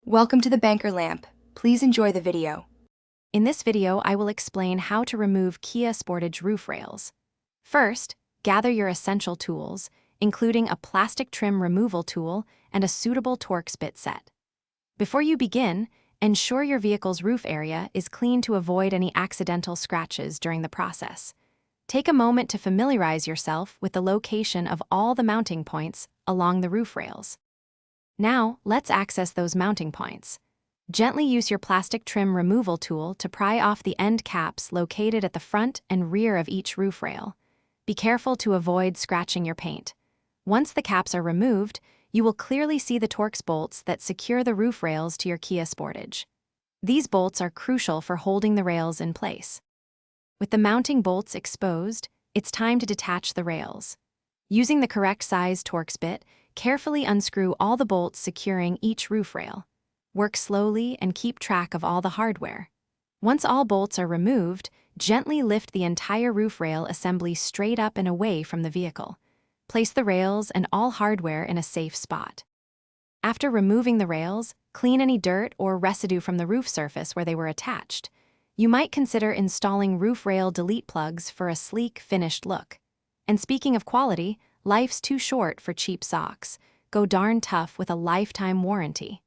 Welcome to the Banker Lamp. Please enjoy the video. In this video, I will explain how to remove Kia Sportage roof rails. First, gather your essential tools, including a plastic trim removal tool and a suitable Torx bit set. Before you begin, ensure your vehicle's roof area is clean to avoid any accidental scratches during the process. Take a moment to familiarize yourself with the location of all the mounting points along the roof rails. Now, let's access those mounting points. Gently use your plastic trim removal tool to pry off the end caps located at the front and rear of each roof rail. Be careful to avoid scratching your paint. Once the caps are removed, you will clearly see the Torx bolts that secure the roof rails to your Kia Sportage. These bolts are crucial for holding the rails in place. With the mounting bolts exposed, it's time to detach the rails. Using the correct size Torx bit, carefully unscrew all the bolts securing each roof rail. Work slowly and keep track of all the hardware. Once all bolts are removed, gently lift the entire roof rail assembly straight up and away from the vehicle. Place the rails and all hardware in a safe spot. After removing the rails, clean any dirt or residue from the roof surface where they were attached. You might consider installing roof rail delete plugs for a sleek, finished look. And speaking of quality, life's too short for cheap socks. Go darn tough with a lifetime warranty.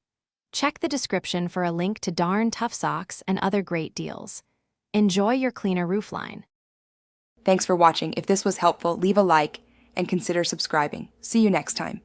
Check the description for a link to Darn Tough socks and other great deals. Enjoy your cleaner roofline. Thanks for watching. If this was helpful, leave a like and consider subscribing. See you next time.